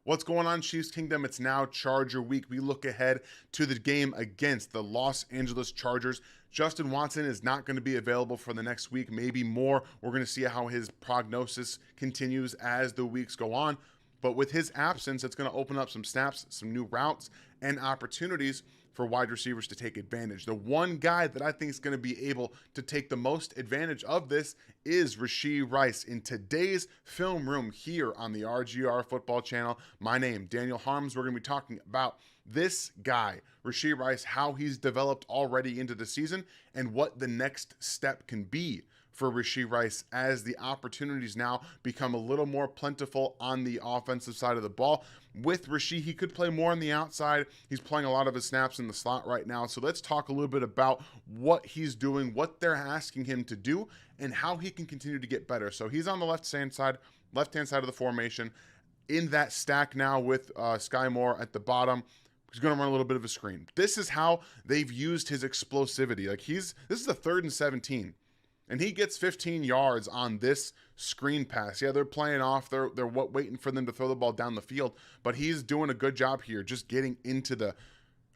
What's going on, Chiefs Kingdom? It's now Charger week. We look ahead to the game against the Los Angeles Chargers. Justin Watson is not going to be available for the next week, maybe more. We're going to see how his prognosis continues as the weeks go on. But with his absence, it's going to open up some snaps, some new routes, and opportunities for wide receivers to take advantage. The one guy that I think is going to be able to take the most advantage of this is Rashee Rice. In today's film room here on the RGR Football Channel, my name, Daniel Harms, we're going to be talking about this guy, Rashee Rice, how he's developed already into the season, and what the next step can be for Rashee Rice as the opportunities now become a little more plentiful on the offensive side of the ball. With Rashee, he could play more on the outside. He's playing a lot of his snaps in the slot right now. So let's talk a little bit about what he's doing, what they're asking him to do, and how he can continue to get better. So he's on the left-hand side of the formation in that stack now with Sky Moore at the bottom. He's going to run a little bit of a screen. This is how they've used his explosivity. This is a 3rd and 17. And he gets 15 yards on this screen pass. Yeah, they're playing off. They're waiting for them to throw the ball down the field. But he's doing a good job here, just getting into the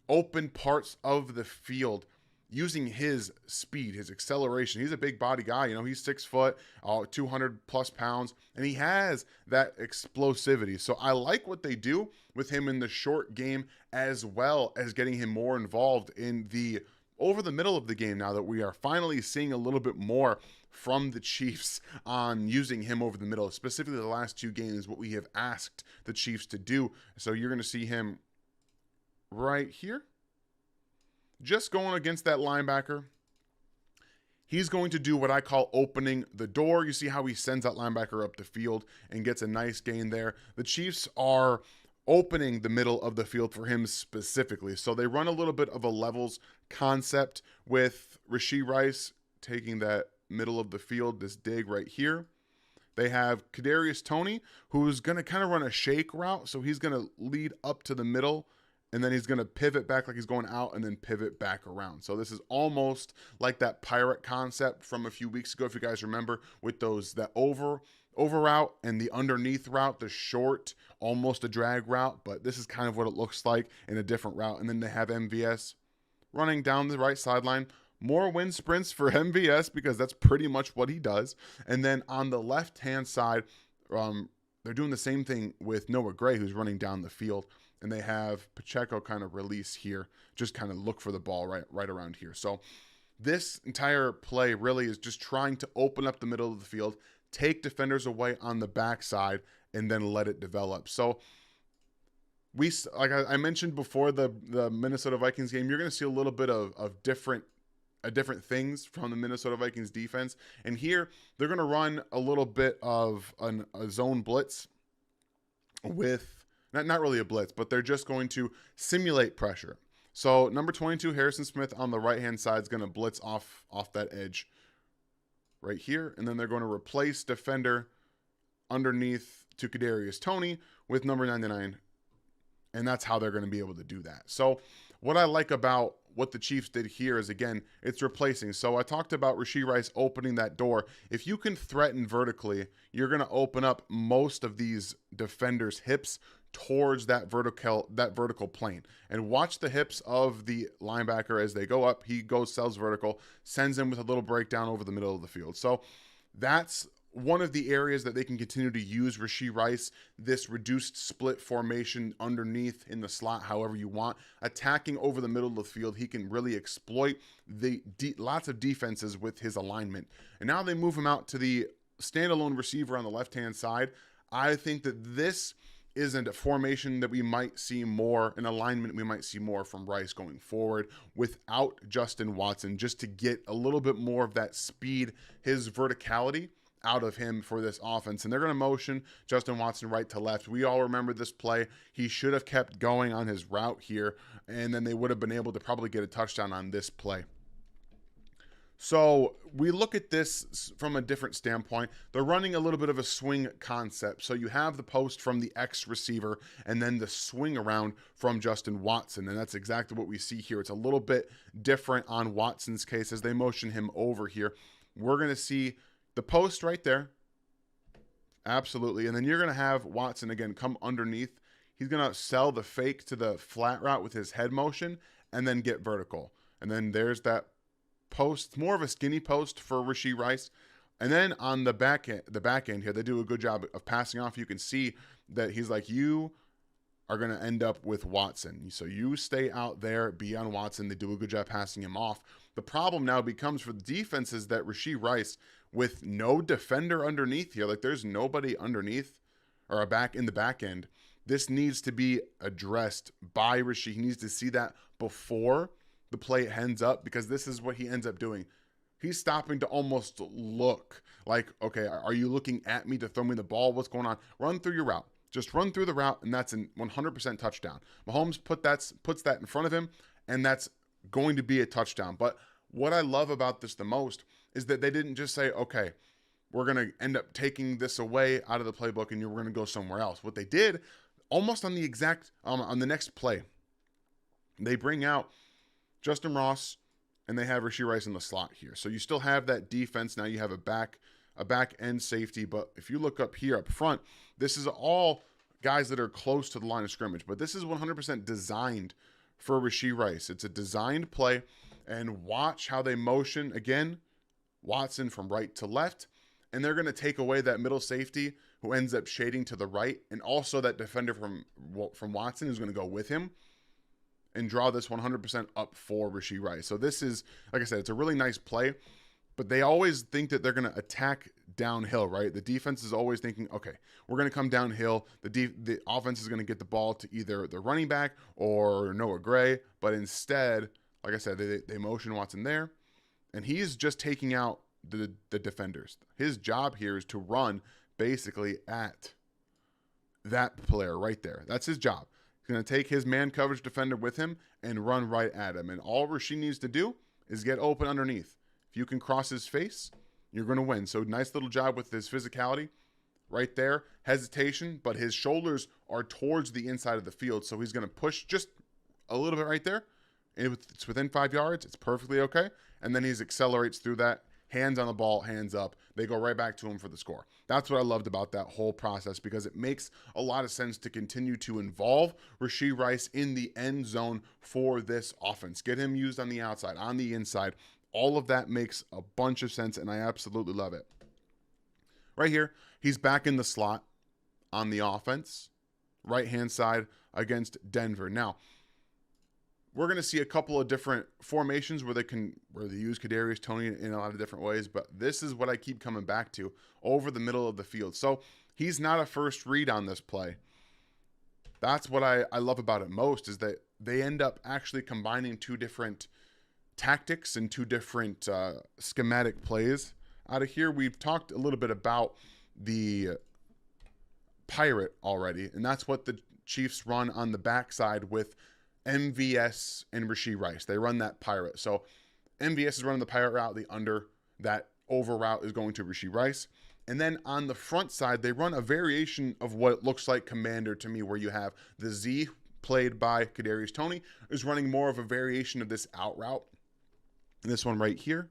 open parts of the field, using his speed, his acceleration. He's a big body guy. You know, he's 6 foot, 200 plus pounds, and he has that explosivity. So I like what they do with him in the short game, as well as getting him more involved in the over the middle of the game, now that we are finally seeing a little bit more from the Chiefs on using him over the middle, specifically the last 2 games, what we have asked the Chiefs to do. So you're going to see him right here, just going against that linebacker. He's going to do what I call opening the door. You see how he sends that linebacker up the field and gets a nice gain there. The Chiefs are opening the middle of the field for him specifically. So they run a little bit of a levels concept with Rashee Rice taking that middle of the field, this dig right here. They have Kadarius Toney, who's going to kind of run a shake route. So he's going to lead up to the middle, and then he's going to pivot back like he's going out and then pivot back around. So this is almost like that pirate concept from a few weeks ago, if you guys remember, with that over route and the underneath route, the short, almost a drag route, but this is kind of what it looks like in a different route. And then they have MVS running down the right sideline. More wind sprints for MVS because that's pretty much what he does. And then on the left-hand side, they're doing the same thing with Noah Gray, who's running down the field. And they have Pacheco kind of release here, just kind of look for the ball right around here. So this entire play really is just trying to open up the middle of the field, take defenders away on the backside, and then let it develop. So like I mentioned before the Minnesota Vikings game, you're going to see a little bit of different things from the Minnesota Vikings defense. And here they're going to run a little bit of a zone blitz with not really a blitz, but they're just going to simulate pressure. So number 22, Harrison Smith on the right-hand side is going to blitz off that edge right here. And then they're going to replace defender underneath to Kadarius Toney with number 99. And that's how they're going to be able to do that. So what I like about what the Chiefs did here is, again, it's replacing. So I talked about Rashee Rice opening that door. If you can threaten vertically, you're going to open up most of these defenders' hips towards that vertical plane. And watch the hips of the linebacker as they go up. He sells vertical, sends him with a little breakdown over the middle of the field. So that's one of the areas that they can continue to use Rashee Rice, this reduced split formation underneath in the slot, however you want. Attacking over the middle of the field, he can really exploit the lots of defenses with his alignment. And now they move him out to the standalone receiver on the left-hand side. I think that this isn't a formation that we might see more, an alignment we might see more from Rice going forward without Justin Watson, just to get a little bit more of that speed, his verticality out of him for this offense. And they're going to motion Justin Watson right to left. We all remember this play. He should have kept going on his route here, and then they would have been able to probably get a touchdown on this play. So we look at this from a different standpoint. They're running a little bit of a swing concept. So you have the post from the X receiver and then the swing around from Justin Watson. And that's exactly what we see here. It's a little bit different on Watson's case as they motion him over here. We're going to see the post right there. Absolutely. And then you're going to have Watson again come underneath. he's going to sell the fake to the flat route with his head motion and then get vertical. And then there's that post, more of a skinny post for Rashee Rice. And then on the back end here, they do a good job of passing off. You can see that he's like, you are going to end up with Watson. So you stay out there, be on Watson. They do a good job passing him off. The problem now becomes for the defense is that Rashee Rice, with no defender underneath here, like there's nobody underneath or a back in the back end, this needs to be addressed by Rashee. He needs to see that before the play ends up, because this is what he ends up doing. He's stopping to almost look like, okay, are you looking at me to throw me the ball? What's going on? Run through your route. Just run through the route, and that's a 100% touchdown. Mahomes puts that in front of him, and that's going to be a touchdown. But what I love about this the most is that they didn't just say, okay, we're going to end up taking this away out of the playbook and we're going to go somewhere else. What they did, almost on the exact, on the next play, they bring out Justin Ross and they have Rashee Rice in the slot here. So you still have that defense. Now you have a back end safety. But if you look up here up front, this is all guys that are close to the line of scrimmage. But this is 100% designed for Rashee Rice. It's a designed play. And watch how they motion, again, Watson from right to left. And they're going to take away that middle safety who ends up shading to the right. And also that defender from Watson is going to go with him and draw this 100% up for Rashee Rice. So this is, like I said, it's a really nice play. But they always think that they're going to attack downhill, right? The defense is always thinking, okay, we're going to come downhill. The offense is going to get the ball to either the running back or Noah Gray. But instead, like I said, they motion Watson there. And he's just taking out the defenders. His job here is to run basically at that player right there. That's his job. He's going to take his man coverage defender with him and run right at him. And all Rashee needs to do is get open underneath. If you can cross his face, you're going to win. So nice little job with his physicality right there. Hesitation, but his shoulders are towards the inside of the field. So he's going to push just a little bit right there. And it's within 5 yards. It's perfectly okay. And then he accelerates through that. Hands on the ball, hands up. They go right back to him for the score. That's what I loved about that whole process, because it makes a lot of sense to continue to involve Rashee Rice in the end zone for this offense. Get him used on the outside, on the inside. All of that makes a bunch of sense, and I absolutely love it. Right here, he's back in the slot on the offense, right-hand side against Denver. Now, we're going to see a couple of different formations where they use Kadarius Toney in a lot of different ways, but this is what I keep coming back to, over the middle of the field. So he's not a first read on this play. That's what I love about it most, is that they end up actually combining two different tactics and two different schematic plays out of here. We've talked a little bit about the pirate already, and that's what the Chiefs run on the backside with MVS and Rashee Rice. They run that pirate. So MVS is running the pirate route. The under that over route is going to Rashee Rice. And then on the front side, they run a variation of what it looks like Commander to me, where you have the Z, played by Kadarius Toney, is running more of a variation of this out route. And this one right here,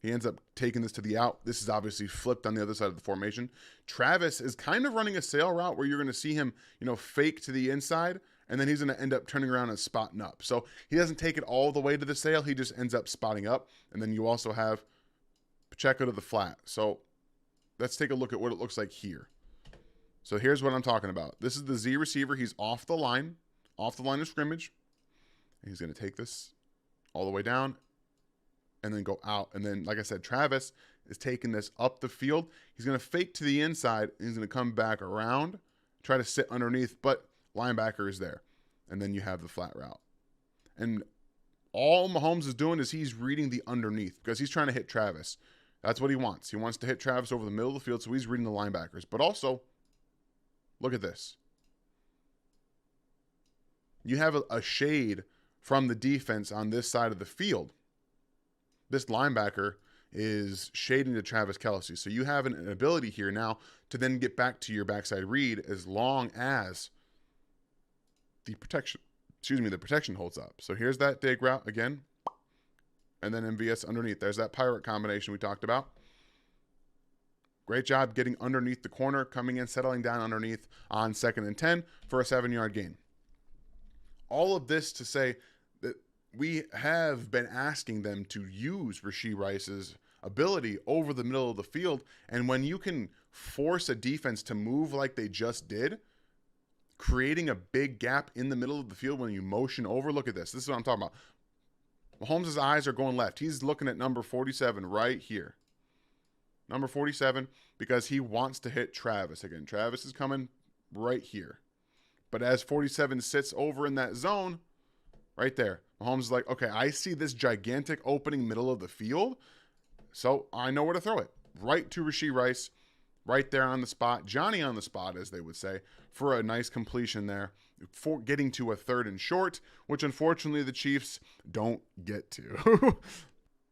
he ends up taking this to the out. This is obviously flipped on the other side of the formation. Travis is kind of running a sail route where you're going to see him, fake to the inside, and then he's going to end up turning around and spotting up. So he doesn't take it all the way to the sail. He just ends up spotting up. And then you also have Pacheco to the flat. So let's take a look at what it looks like here. So here's what I'm talking about. This is the Z receiver. He's off the line of scrimmage. And he's going to take this all the way down and then go out. And then, like I said, Travis is taking this up the field. He's going to fake to the inside. And he's going to come back around, try to sit underneath, but linebacker is there. And then you have the flat route. And all Mahomes is doing is he's reading the underneath, because he's trying to hit Travis. That's what he wants. He wants to hit Travis over the middle of the field, so he's reading the linebackers. But also, look at this. You have a shade from the defense on this side of the field. This linebacker is shading to Travis Kelce. So you have an ability here now to then get back to your backside read, as long as the protection holds up. So here's that dig route again. And then MVS underneath. There's that pirate combination we talked about. Great job getting underneath the corner, coming in, settling down underneath on 2nd and 10 for a 7-yard gain. All of this to say that we have been asking them to use Rashee Rice's ability over the middle of the field. And when you can force a defense to move like they just did, creating a big gap in the middle of the field when you motion over, look at this. This is what I'm talking about. Mahomes' eyes are going left. He's looking at number 47 right here. Number 47, because he wants to hit Travis. Again, Travis is coming right here. But as 47 sits over in that zone, right there, Mahomes is like, okay, I see this gigantic opening middle of the field, so I know where to throw it. Right to Rashee Rice, right there on the spot. Johnny on the spot, as they would say, for a nice completion there, for getting to a 3rd and short, which unfortunately the Chiefs don't get to.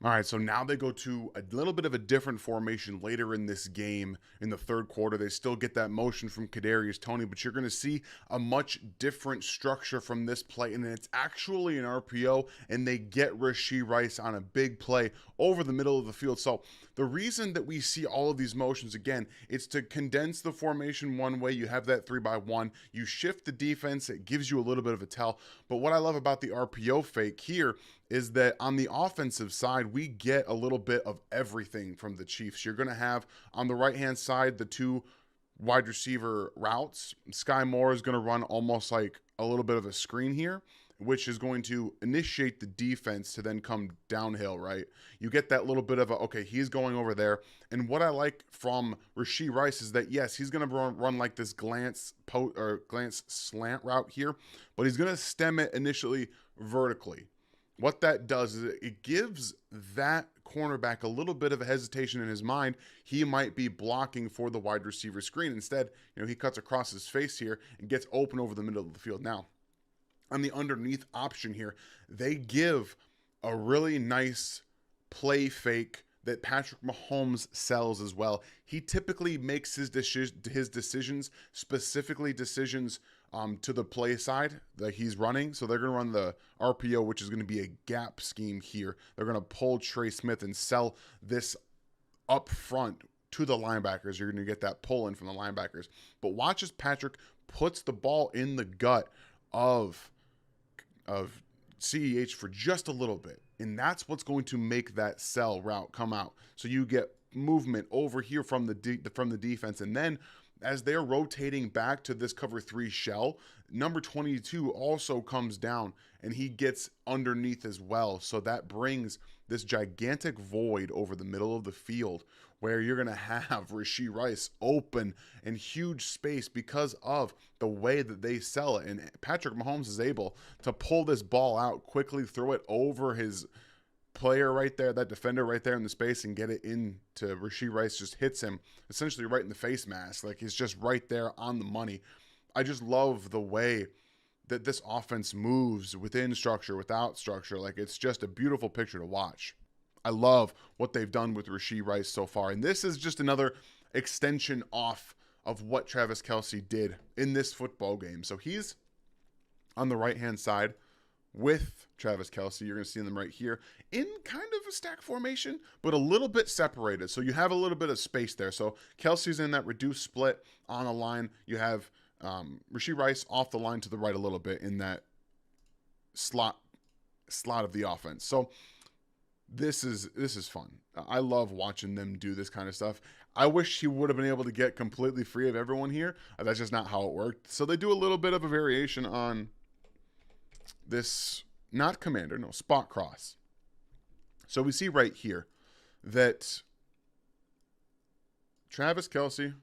All right, so now they go to a little bit of a different formation later in this game in the 3rd quarter. They still get that motion from Kadarius Toney, but you're going to see a much different structure from this play, and it's actually an RPO, and they get Rashee Rice on a big play over the middle of the field. So the reason that we see all of these motions, again, it's to condense the formation one way. You have that 3-by-1. You shift the defense. It gives you a little bit of a tell. But what I love about the RPO fake here is that on the offensive side, we get a little bit of everything from the Chiefs. You're going to have on the right-hand side the 2 wide receiver routes. Sky Moore is going to run almost like a little bit of a screen here, which is going to initiate the defense to then come downhill, right? You get that little bit of a, okay, he's going over there. And what I like from Rashee Rice is that, yes, he's going to run like this glance slant route here, but he's going to stem it initially vertically. What that does is it gives that cornerback a little bit of a hesitation in his mind. He might be blocking for the wide receiver screen. Instead, he cuts across his face here and gets open over the middle of the field. Now, on the underneath option here, they give a really nice play fake that Patrick Mahomes sells as well. He typically makes his decisions, specifically decisions to the play side that he's running. So they're going to run the RPO, which is going to be a gap scheme here. They're going to pull Trey Smith and sell this up front to the linebackers. You're going to get that pull in from the linebackers. But watch as Patrick puts the ball in the gut of CEH for just a little bit. And that's what's going to make that sell route come out. So you get movement over here from the defense. And then as they're rotating back to this cover 3 shell, number 22 also comes down and he gets underneath as well. So that brings this gigantic void over the middle of the field where you're going to have Rashee Rice open in huge space because of the way that they sell it. And Patrick Mahomes is able to pull this ball out, quickly throw it over his player right there, that defender right there in the space, and get it into Rashee Rice. Just hits him essentially right in the face mask. Like, he's just right there on the money. I just love the way that this offense moves within structure, without structure. Like, it's just a beautiful picture to watch. I love what they've done with Rashee Rice so far. And this is just another extension off of what Travis Kelce did in this football game. So he's on the right-hand side with Travis Kelce. You're going to see them right here in kind of a stack formation, but a little bit separated. So you have a little bit of space there. So Kelce's in that reduced split on a line. You have Rashee Rice off the line to the right a little bit in that slot of the offense. So this is fun. I love watching them do this kind of stuff. I wish he would have been able to get completely free of everyone here. That's just not how it worked. So they do a little bit of a variation on this, not commander, no, spot cross. So we see right here that Travis Kelce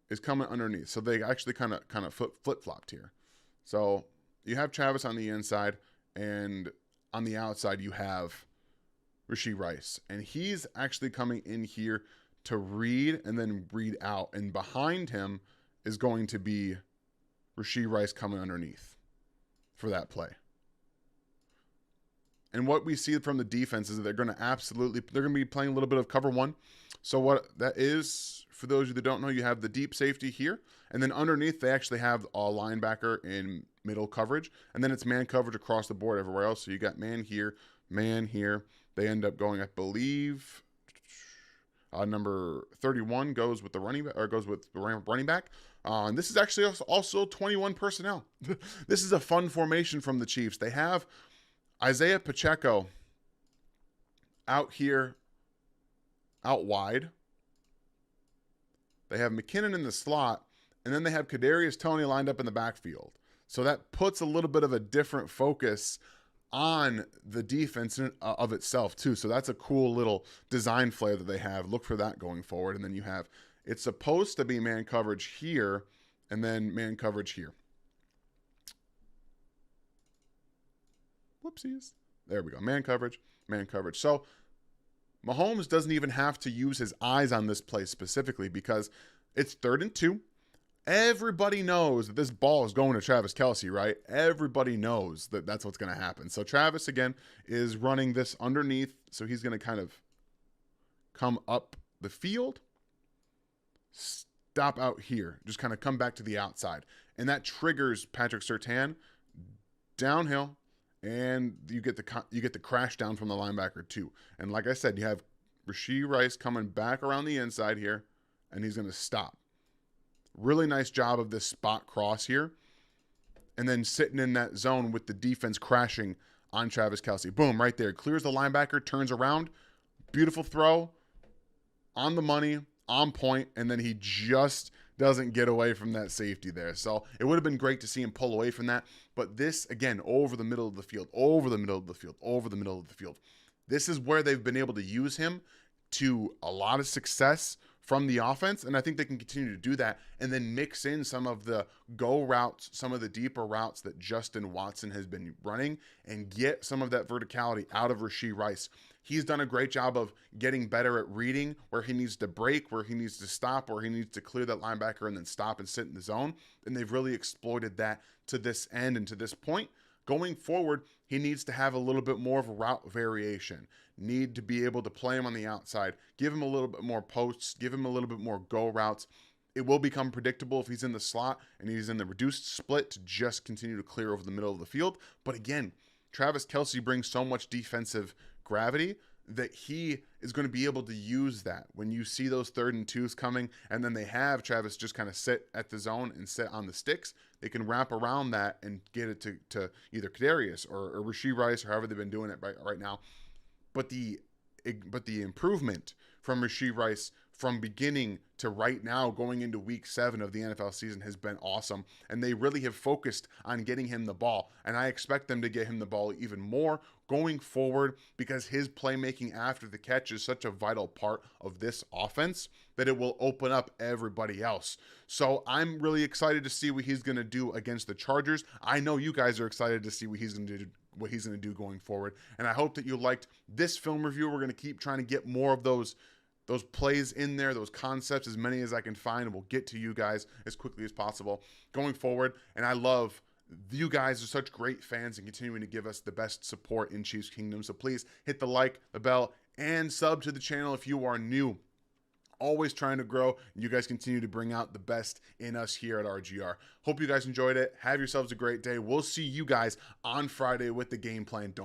is coming underneath. So they actually kind of flip-flopped here. So you have Travis on the inside, and on the outside you have Rashee Rice. And he's actually coming in here to read and then read out. And behind him is going to be Rashee Rice coming underneath for that play. And what we see from the defense is that they're going to be playing a little bit of cover 1. So what that is, for those of you that don't know, you have the deep safety here, and then underneath they actually have a linebacker in middle coverage, and then it's man coverage across the board everywhere else. So you got man here, man here. They end up going, I believe Number 31 goes with the running back. And this is actually also 21 personnel. This is a fun formation from the Chiefs. They have Isaiah Pacheco out here, out wide. They have McKinnon in the slot, and then they have Kadarius Toney lined up in the backfield. So that puts a little bit of a different focus on the defense of itself too. So that's a cool little design flair that they have. Look for that going forward. And then you have, it's supposed to be man coverage here and then man coverage here. Whoopsies. There we go. Man coverage, man coverage. So Mahomes doesn't even have to use his eyes on this play specifically because it's 3rd and 2. Everybody knows that this ball is going to Travis Kelce, right? Everybody knows that that's what's going to happen. So Travis, again, is running this underneath. So he's going to kind of come up the field, stop out here, just kind of come back to the outside. And that triggers Patrick Surtain downhill, and you get the crash down from the linebacker too. And like I said, you have Rashee Rice coming back around the inside here, and he's going to stop. Really nice job of this spot cross here. And then sitting in that zone with the defense crashing on Travis Kelce. Boom, right there. Clears the linebacker, turns around. Beautiful throw. On the money, on point. And then he just doesn't get away from that safety there. So it would have been great to see him pull away from that. But this, again, over the middle of the field, over the middle of the field, over the middle of the field. This is where they've been able to use him to a lot of success from the offense, and I think they can continue to do that and then mix in some of the go routes, some of the deeper routes that Justin Watson has been running and get some of that verticality out of Rashee Rice. He's done a great job of getting better at reading where he needs to break, where he needs to stop, where he needs to clear that linebacker and then stop and sit in the zone, and they've really exploited that to this end and to this point. Going forward, he needs to have a little bit more of a route variation. Need to be able to play him on the outside, give him a little bit more posts, give him a little bit more go routes. It will become predictable if he's in the slot and he's in the reduced split to just continue to clear over the middle of the field. But again, Travis Kelce brings so much defensive gravity that he is going to be able to use that when you see those 3rd and 2s coming, and then they have Travis just kind of sit at the zone and sit on the sticks. They can wrap around that and get it to either Kadarius or Rashee Rice or however they've been doing it right now. But the improvement from Rashee Rice from beginning to right now going into week 7 of the NFL season has been awesome. And they really have focused on getting him the ball. And I expect them to get him the ball even more going forward because his playmaking after the catch is such a vital part of this offense that it will open up everybody else. So I'm really excited to see what he's going to do against the Chargers. I know you guys are excited to see what he's going to do going forward. And I hope that you liked this film review. We're going to keep trying to get more of those plays in there, those concepts, as many as I can find, and we'll get to you guys as quickly as possible going forward. And I love you guys are such great fans and continuing to give us the best support in Chiefs Kingdom. So please hit the like, the bell, and sub to the channel if you are new. Always trying to grow, and you guys continue to bring out the best in us here at RGR. Hope you guys enjoyed it. Have yourselves a great day. We'll see you guys on Friday with the game plan. Don't